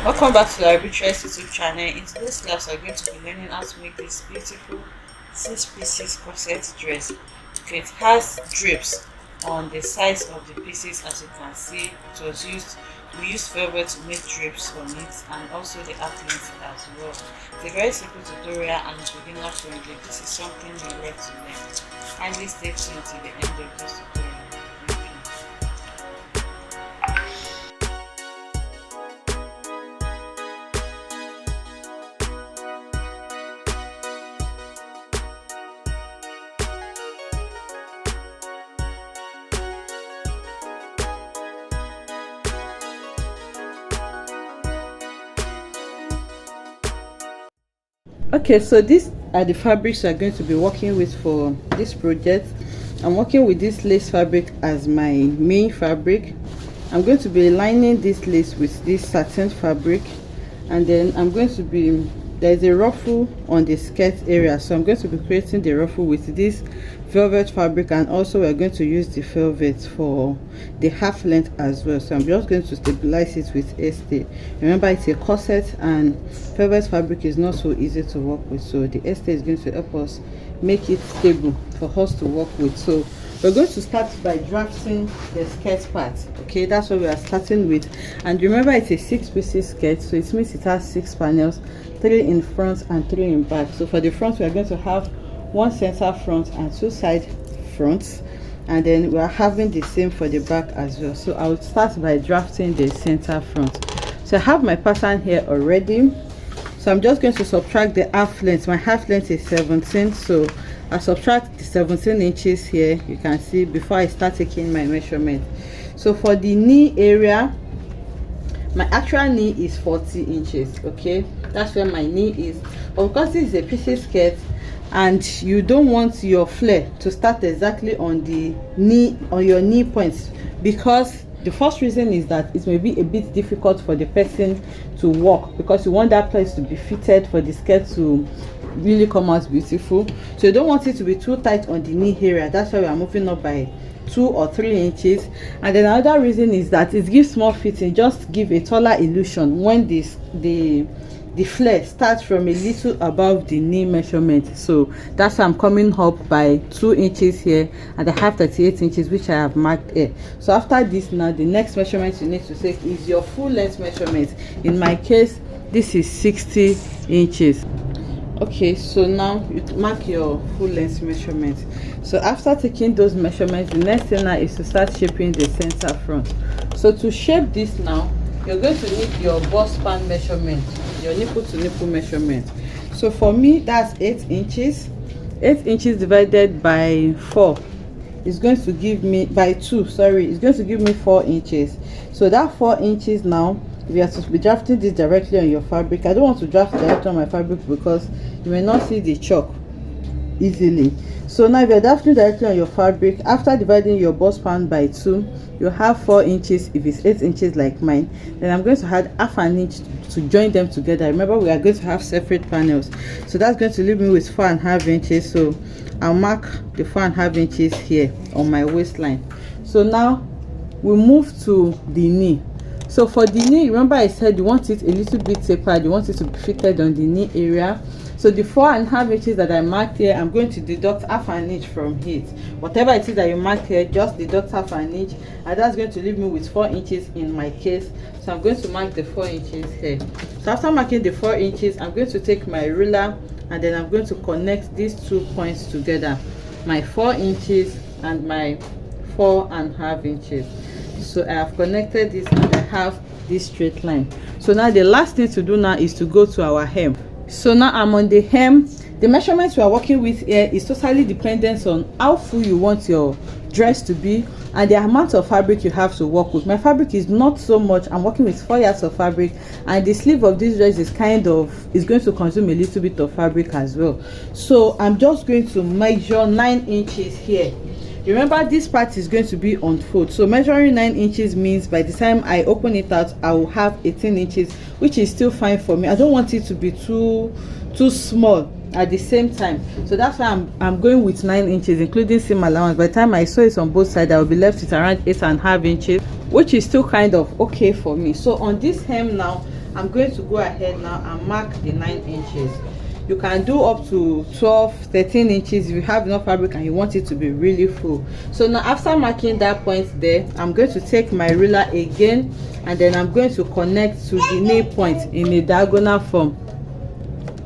Welcome back to LarryB YouTube channel. In today's class, we're going to be learning how to make this beautiful 6 pieces corset dress. Okay, it has drapes on the sides of the pieces. As you can see, we used velvet to make drapes on it, and also the length as well. It's a very simple tutorial and it's beginner friendly. This is something you like to learn. Kindly stay tuned to the end of this tutorial. Okay, so these are the fabrics we are going to be working with for this project. I'm working with this lace fabric as my main fabric. I'm going to be lining this lace with this satin fabric, and then there's a ruffle on the skirt area, so I'm going to be creating the ruffle with this velvet fabric, and also we're going to use the velvet for the half length as well. So I'm just going to stabilize it with stay. Remember, it's a corset and velvet fabric is not so easy to work with, so the stay is going to help us make it stable for us to work with. So we're going to start by drafting the skirt part. Okay, that's what we are starting with. And remember, it's a 6-piece skirt, so it means it has 6 panels, 3 in front and 3 in back. So for the front, we are going to have 1 center front and 2 side fronts, and then we are having the same for the back as well. So I will start by drafting the center front. So I have my pattern here already, so I'm just going to subtract the half length. My half length is 17, so I subtract the 17 inches here, you can see, before I start taking my measurement. So for the knee area, my actual knee is 40 inches. Okay, that's where my knee is. But because this is a piece skirt and you don't want your flare to start exactly on the knee, on your knee points, because the first reason is that it may be a bit difficult for the person to walk, because you want that place to be fitted for the skirt to really come out beautiful. So you don't want it to be too tight on the knee area. That's why we are moving up by 2 or 3 inches. And then another reason is that it gives more fitting, just give a taller illusion when the flare starts from a little above the knee measurement. So that's why I'm coming up by 2 inches here, and I have 38 inches which I have marked here. So after this, now the next measurement you need to take is your full length measurement. In my case, this is 60 inches. Okay, so now you mark your full length measurement. So after taking those measurements, the next thing now is to start shaping the center front. So to shape this now, you're going to need your bust span measurement, your nipple to nipple measurement. So for me, that's 8 inches. 8 inches divided by 4 is going to give me, by 2, sorry, it's going to give me 4 inches. So that 4 inches now, we are to be drafting this directly on your fabric. I don't want to draft directly on my fabric because you may not see the chalk easily. So now if you're drafting directly on your fabric, after dividing your bust span by 2, you have 4 inches. If it's 8 inches like mine, then I'm going to add half an inch to join them together. Remember, we are going to have separate panels, so that's going to leave me with 4.5 inches. So I'll mark the 4.5 inches here on my waistline. So now we move to the knee. So for the knee, remember I said you want it a little bit tapered, you want it to be fitted on the knee area. So the 4.5 inches that I marked here, I'm going to deduct half an inch from it. Whatever it is that you mark here, just deduct half an inch, and that's going to leave me with 4 inches in my case. So I'm going to mark the 4 inches here. So after marking the 4 inches, I'm going to take my ruler, and then I'm going to connect these 2 points together, my 4 inches and my 4.5 inches. So I have connected this and I have this straight line. So now the last thing to do now is to go to our hem. So now I'm on the hem. The measurements we are working with here is totally dependent on how full you want your dress to be and the amount of fabric you have to work with. My fabric is not so much. I'm working with 4 yards of fabric, and the sleeve of this dress is going to consume a little bit of fabric as well. So I'm just going to measure 9 inches here. Remember, this part is going to be unfold, so measuring 9 inches means by the time I open it out, I will have 18 inches, which is still fine for me. I don't want it to be too small at the same time, so that's why I'm going with 9 inches, including seam allowance. By the time I sew it on both sides, I will be left with around 8.5 inches, which is still kind of okay for me. So on this hem now, I'm going to go ahead now and mark the 9 inches. You can do up to 12-13 inches if you have enough fabric and you want it to be really full. So now after marking that point there, I'm going to take my ruler again, and then I'm going to connect to the knee point in a diagonal form.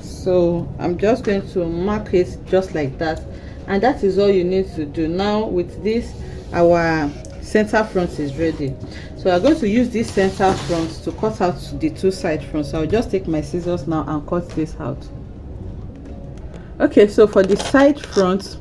So I'm just going to mark it just like that, and that is all you need to do. Now with this, our center front is ready. So I'm going to use this center front to cut out the 2 side fronts. So I'll just take my scissors now and cut this out. Okay, so for the side front,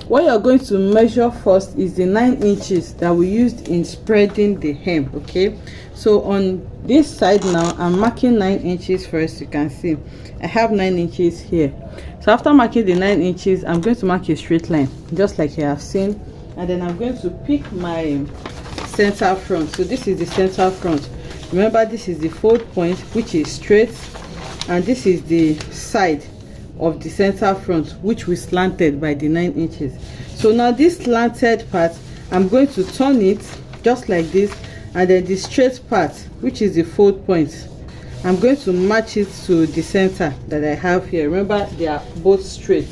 what you're going to measure first is the 9 inches that we used in spreading the hem. Okay, so on this side now, I'm marking 9 inches first. You can see I have 9 inches here. So after marking the 9 inches, I'm going to mark a straight line just like you have seen, and then I'm going to pick my center front. So this is the center front. Remember, this is the fold point, which is straight, and this is the side of the center front, which we slanted by the 9 inches. So now this slanted part, I'm going to turn it just like this, and then the straight part, which is the fold point, I'm going to match it to the center that I have here. Remember, they are both straight,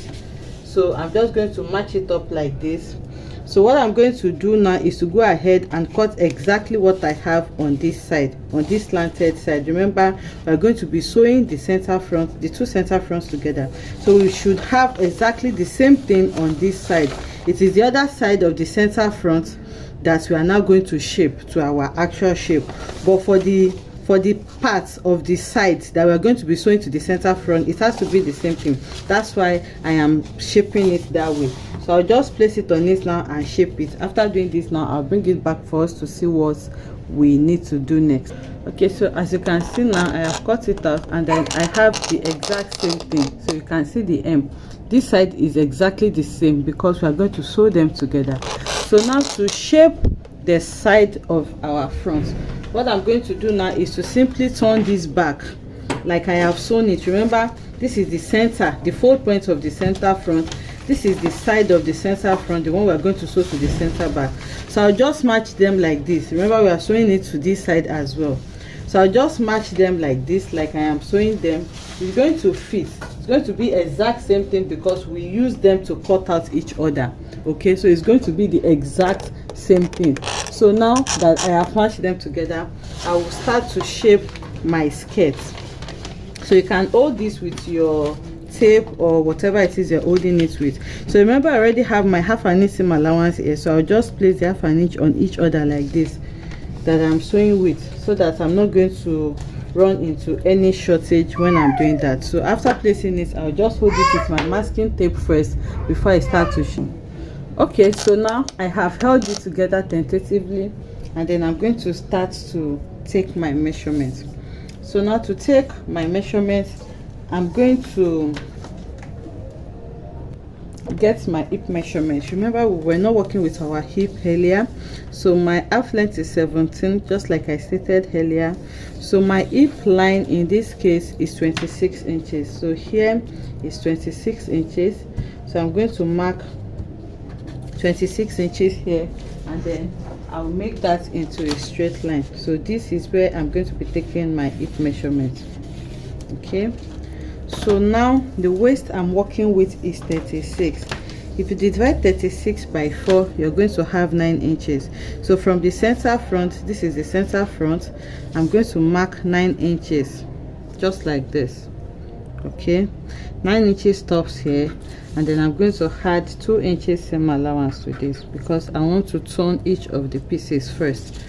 so I'm just going to match it up like this. So what I'm going to do now is to go ahead and cut exactly what I have on this side, on this slanted side. Remember, we're going to be sewing the center front, the 2 center fronts together. So we should have exactly the same thing on this side. It is the other side of the center front that we are now going to shape to our actual shape. But for the parts of the sides that we're going to be sewing to the center front, it has to be the same thing. That's why I am shaping it that way. So I'll just place it on it now and shape it. After doing this now, I'll bring it back for us to see what we need to do next. Okay, so as you can see now, I have cut it out, and then I have the exact same thing. So you can see the hem. This side is exactly the same because we are going to sew them together. So now to shape the side of our front, what I'm going to do now is to simply turn this back like I have sewn it. Remember, this is the center, the fold point of the center front. This is the side of the center front, the one we are going to sew to the center back. So I'll just match them like this. Remember, we are sewing it to this side as well. So I'll just match them like this, like I am sewing them. It's going to fit. It's going to be exact same thing because we use them to cut out each other. Okay, so it's going to be the exact same thing. So now that I have matched them together, I will start to shape my skirt. So you can hold this with your tape or whatever it is you're holding it with. So remember, I already have my half an inch seam allowance here, so I'll just place the half an inch on each other like this that I'm sewing with, so that I'm not going to run into any shortage when I'm doing that. So after placing it, I'll just hold it with my masking tape first before I start to sew. Okay, so now I have held it together tentatively, and then I'm going to start to take my measurements. So now to take my measurements, I'm going to get my hip measurements. Remember, we were not working with our hip earlier, so my half length is 17, just like I stated earlier. So my hip line in this case is 26 inches. So here is 26 inches. So I'm going to mark 26 inches here, and then I'll make that into a straight line. So this is where I'm going to be taking my hip measurement. Okay, so now the waist I'm working with is 36. If you divide 36 by 4, you're going to have 9 inches. So from the center front, this is the center front, I'm going to mark 9 inches just like this. Okay, 9 inches stops here, and then I'm going to add 2 inches seam allowance to this because I want to turn each of the pieces first.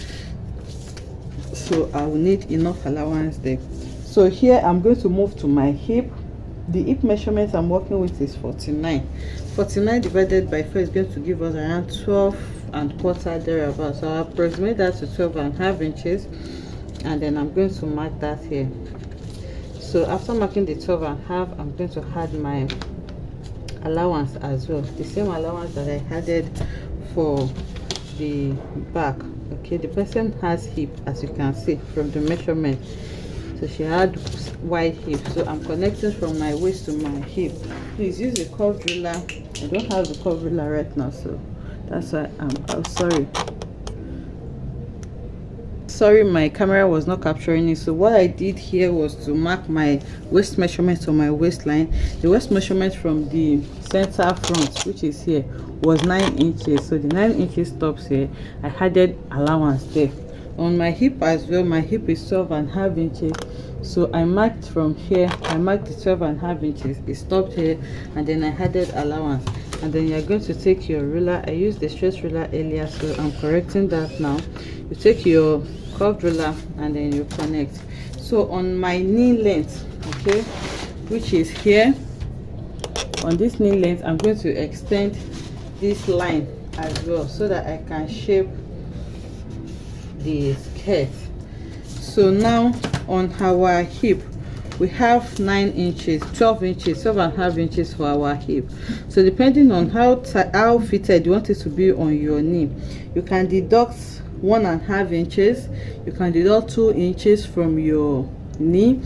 So I will need enough allowance there. So here I'm going to move to my hip. The hip measurement I'm working with is 49. 49 divided by 4 is going to give us around 12¼ thereabout. So I'll approximate that to 12½ inches, and then I'm going to mark that here. So after marking the 12½, I'm going to add my allowance as well, the same allowance that I added for the back. Okay, the person has hip, as you can see from the measurement. So she had wide hip, so I'm connecting from my waist to my hip. Please use a curved ruler. I don't have the curved ruler right now, so that's why I'm sorry. sorry, my camera was not capturing it. So what I did here was to mark my waist measurement on my waistline. The waist measurement from the center front, which is here, was 9 inches. So the 9 inches stops here. I added allowance there. On my hip as well, my hip is 12.5 inches. So I marked from here, I marked the 12.5 inches. It stopped here, and then I added allowance. And then you're going to take your ruler. I used the straight ruler earlier, so I'm correcting that now. You take your curved ruler and then you connect. So on my knee length, okay, which is here, on this knee length, I'm going to extend this line as well so that I can shape the skirt. So now on our hip, we have 9 inches, 12 inches, 12.5 inches for our hip. So depending on how fitted you want it to be on your knee, you can deduct 1.5 inches, you can deduct 2 inches from your knee.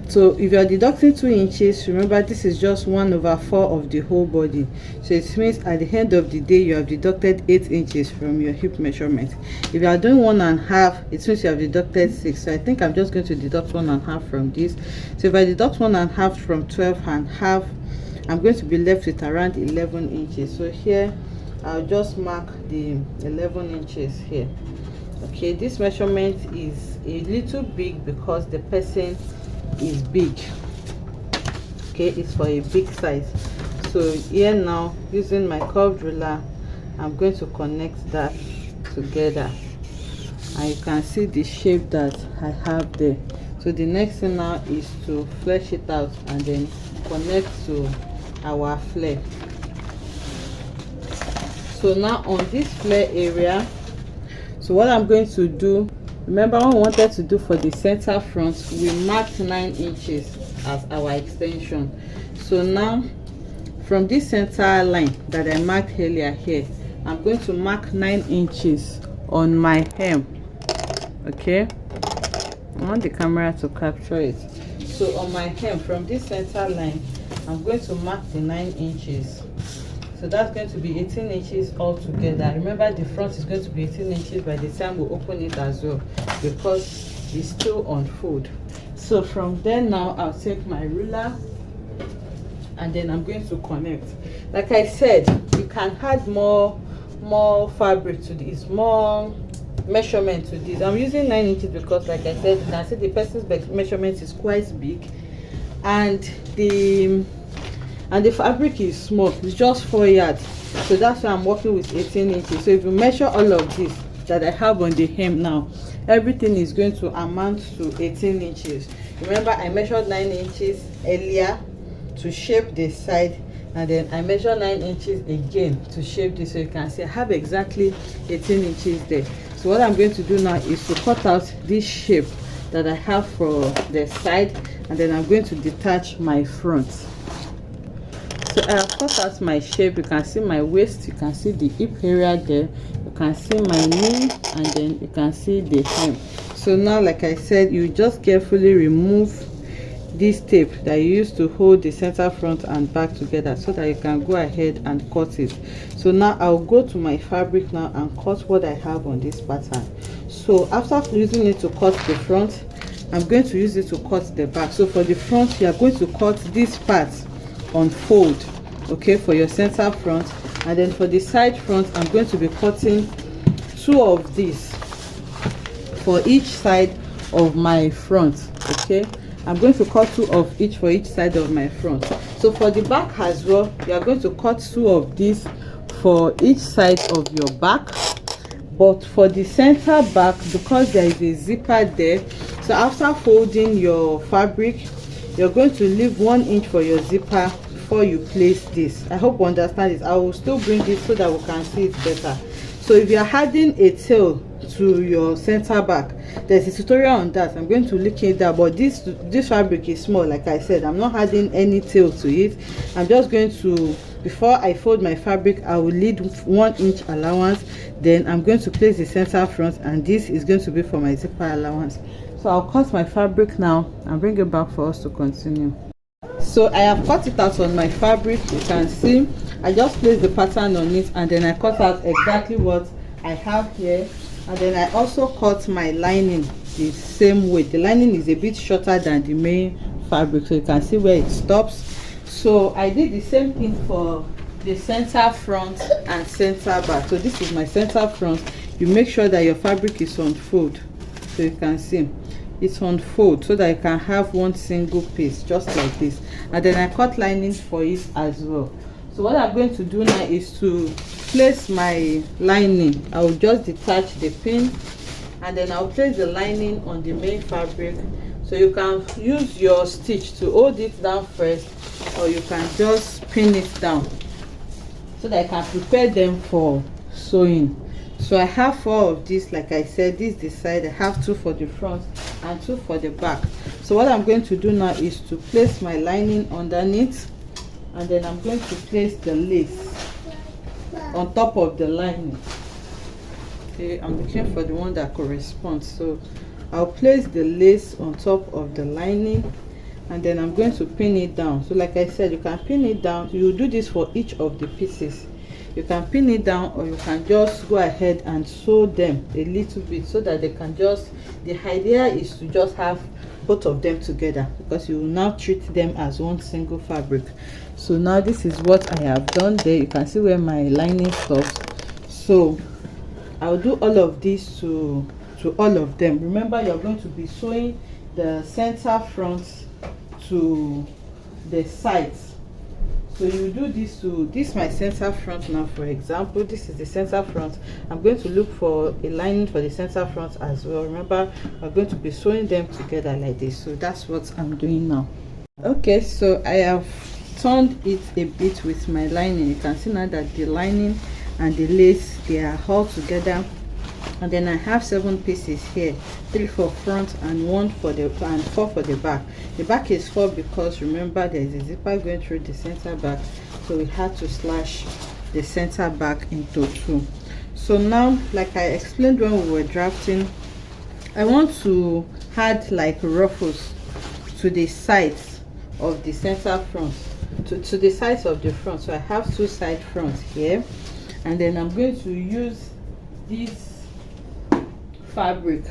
So if you are deducting 2 inches, remember this is just 1/4 of the whole body. So it means at the end of the day you have deducted 8 inches from your hip measurement. If you are doing 1.5, it means you have deducted 6. So I think I'm just going to deduct 1.5 from this. So if I deduct 1.5 from 12.5, I'm going to be left with around 11 inches. So here I'll just mark the 11 inches here. Okay, this measurement is a little big because the person is big. Okay, it's for a big size. So here now, using my curved ruler, I'm going to connect that together, and you can see the shape that I have there. So the next thing now is to flesh it out and then connect to our flare. So now on this flare area, so what I'm going to do, remember what we wanted to do for the center front, we marked 9 inches as our extension. So now from this center line that I marked earlier here, I'm going to mark 9 inches on my hem. Okay, I want the camera to capture it. So on my hem, from this center line, I'm going to mark the 9 inches. So that's going to be 18 inches altogether. Remember, the front is going to be 18 inches by the time we open it as well, because it's still on fold. So from there now, I'll take my ruler and then I'm going to connect. Like I said, you can add more fabric to this, more measurement to this. I'm using 9 inches because, like I said, you can see the person's measurement is quite big, and the fabric is small. It's just 4 yards. So that's why I'm working with 18 inches. So if you measure all of this that I have on the hem now, everything is going to amount to 18 inches. Remember, I measured 9 inches earlier to shape this side, and then I measured 9 inches again to shape this. So you can see I have exactly 18 inches there. So what I'm going to do now is to cut out this shape that I have for the side, and then I'm going to detach my front. So I have cut out my shape. You can see my waist, you can see the hip area there, you can see my knee, and then you can see the hem. So now, like I said, you just carefully remove this tape that you use to hold the center front and back together, so that you can go ahead and cut it. So now I'll go to my fabric now and cut what I have on this pattern. So after using it to cut the front, I'm going to use it to cut the back. So for the front, you are going to cut this part on fold, okay, for your center front, and then for the side front, I'm going to be cutting 2 of these for each side of my front. Okay, I'm going to cut 2 of each for each side of my front. So for the back as well, you are going to cut 2 of these for each side of your back. But for the center back, because there is a zipper there, so after folding your fabric, you're going to leave 1 inch for your zipper before you place this. I hope you understand this. I will still bring this so that we can see it better. So if you are adding a tail to your center back, there's a tutorial on that. I'm going to link it there, but this fabric is small. Like I said, I'm not adding any tail to it. I'm just going to, before I fold my fabric, I will leave 1 inch allowance. Then I'm going to place the center front, and this is going to be for my zipper allowance. So I'll cut my fabric now and bring it back for us to continue. So I have cut it out on my fabric. You can see I just placed the pattern on it, and then I cut out exactly what I have here. And then I also cut my lining the same way. The lining is a bit shorter than the main fabric, so you can see where it stops. So I did the same thing for the center front and center back. So this is my center front. You make sure that your fabric is on fold, so you can see it's on fold, so that you can have one single piece just like this. And then I cut linings for it as well. So what I'm going to do now is to place my lining. I will just detach the pin, and then I'll place the lining on the main fabric. So you can use your stitch to hold it down first, or you can just pin it down, so that I can prepare them for sewing. So I have 4 of these. Like I said, this is the side. I have 2 for the front and 2 for the back. So what I'm going to do now is to place my lining underneath, and then I'm going to place the lace on top of the lining. Okay, I'm looking for the one that corresponds. So I'll place the lace on top of the lining, and then I'm going to pin it down. So like I said, you can pin it down. You do this for each of the pieces. You can pin it down, or you can just go ahead and sew them a little bit, so that they can just, the idea is to just have both of them together, because you will now treat them as one single fabric. So now this is what I have done. There you can see where my lining stops. So I'll do all of this to all of them. Remember, you're going to be sewing the center front to the sides. So you do this to this, my center front now. For example, this is the center front. I'm going to look for a lining for the center front as well. Remember, we're going to be sewing them together like this. So that's what I'm doing now. Okay, so I have turned it a bit with my lining. You can see now that the lining and the lace, they are all together. And then I have 7 pieces here, 3 for front and 1 for the and 4 for the back. The back is 4 because remember there is a zipper going through the center back, so we had to slash the center back into 2. So now, like I explained when we were drafting, I want to add like ruffles to the sides of the center front, to the sides of the front. So I have 2 side fronts here, and then I'm going to use this fabric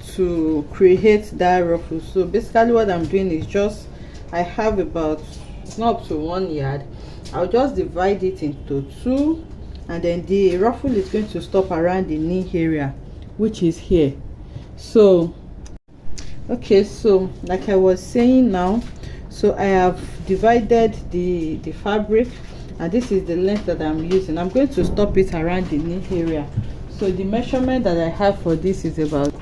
to create that ruffle. So basically what I'm doing is just, I have about, it's not up to 1 yard. I'll just divide it into 2, and then the ruffle is going to stop around the knee area, which is here. So okay, so like I was saying now, so I have divided the fabric, and this is the length that I'm using. I'm going to stop it around the knee area. So the measurement that I have for this is about,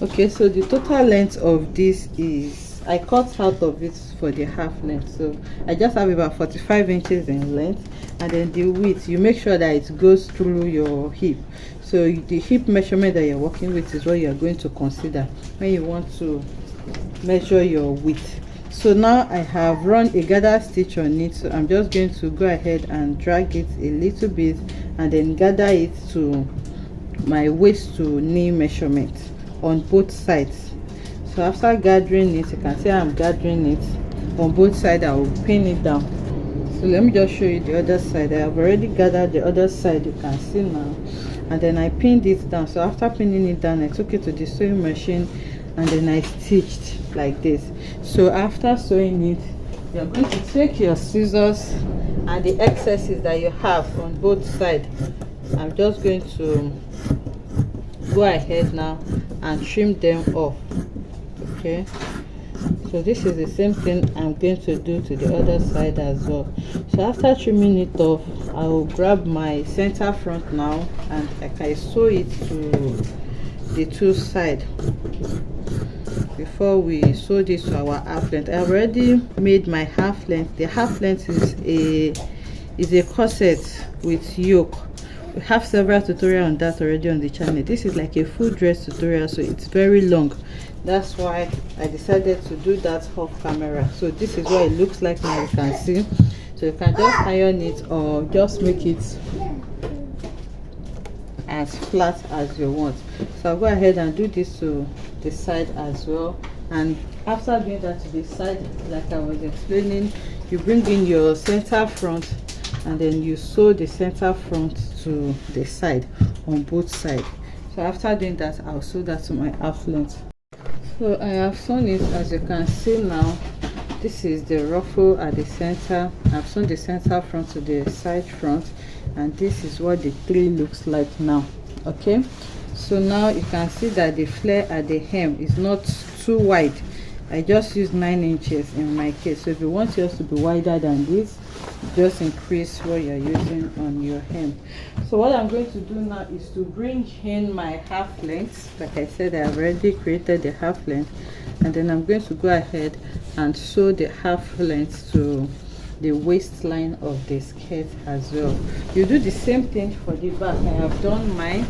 okay, so the total length of this is, I cut out of it for the half length, so I just have about 45 inches in length. And then the width, you make sure that it goes through your hip. So the hip measurement that you're working with is what you're going to consider when you want to measure your width. So now I have run a gather stitch on it, so I'm just going to go ahead and drag it a little bit, and then gather it to my waist to knee measurement on both sides. So after gathering it, you can see I'm gathering it on both sides. I will pin it down. So let me just show you the other side. I have already gathered the other side, you can see now, and then I pinned it down. So after pinning it down, I took it to the sewing machine, and then I stitched like this. So after sewing it, you're going to take your scissors and the excesses that you have on both sides. I'm just going to go ahead now and trim them off. Okay, so this is the same thing I'm going to do to the other side as well. So after trimming it off, I will grab my center front now, and I sew it to the 2 sides before we sew this to our half length. I've already made my half length. The half length is a corset with yoke. We have several tutorials on that already on the channel. This is like a full dress tutorial, so it's very long. That's why I decided to do that off camera. So this is what it looks like now, you can see. So you can just iron it or just make it as flat as you want. So I'll go ahead and do this to the side as well. And after doing that to the side, like I was explaining, you bring in your center front and then you sew the center front to the side on both sides. So after doing that, I'll sew that to my half length. So I have sewn it. As you can see now, this is the ruffle at the center. I've sewn the center front to the side front, and this is what the tree looks like now. Okay, so now you can see that the flare at the hem is not too wide. I just used 9 inches in my case. So if you want yours to be wider than this, just increase what you're using on your hem. So what I'm going to do now is to bring in my half length. Like I said, I've already created the half length, and then I'm going to go ahead and sew the half length to the waistline of the skirt as well. You do the same thing for the back. I have done mine.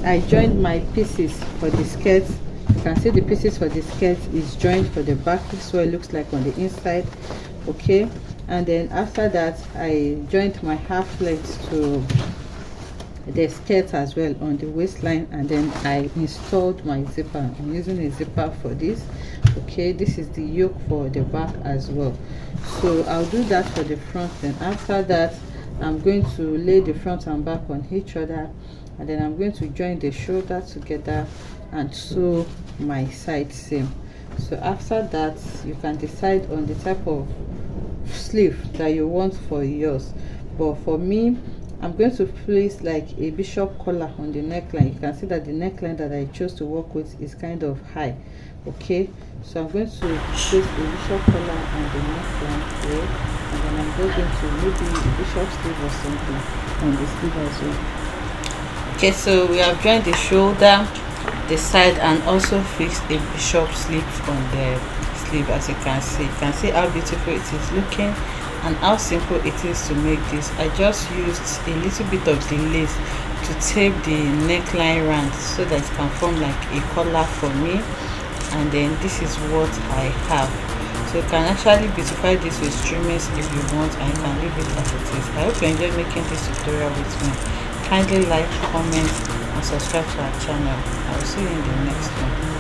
I joined my pieces for the skirt. You can see the pieces for the skirt is joined for the back. This is what it looks like on the inside. Okay, and then after that, I joined my half length to the skirt as well on the waistline, and then I installed my zipper. I'm using a zipper for this. Okay, this is the yoke for the back as well. So I'll do that for the front. Then after that, I'm going to lay the front and back on each other, and then I'm going to join the shoulder together and sew my side seam. So after that, you can decide on the type of sleeve that you want for yours, but for me, I'm going to place like a bishop collar on the neckline. You can see that the neckline that I chose to work with is kind of high. Okay, so I'm going to place a bishop collar on the neckline here, and then I'm just going to maybe a bishop sleeve or something on the sleeve as well. Okay, so we have joined the shoulder, the side, and also fixed a bishop sleeve on the sleeve. As you can see how beautiful it is looking and how simple it is to make this. I just used a little bit of the lace to tape the neckline round so that it can form like a collar for me, and then this is what I have. So you can actually beautify this with trimmings if you want, and you can leave it as it is. I hope you enjoyed making this tutorial with me. Kindly like, comment, and subscribe to our channel. I will see you in the next one.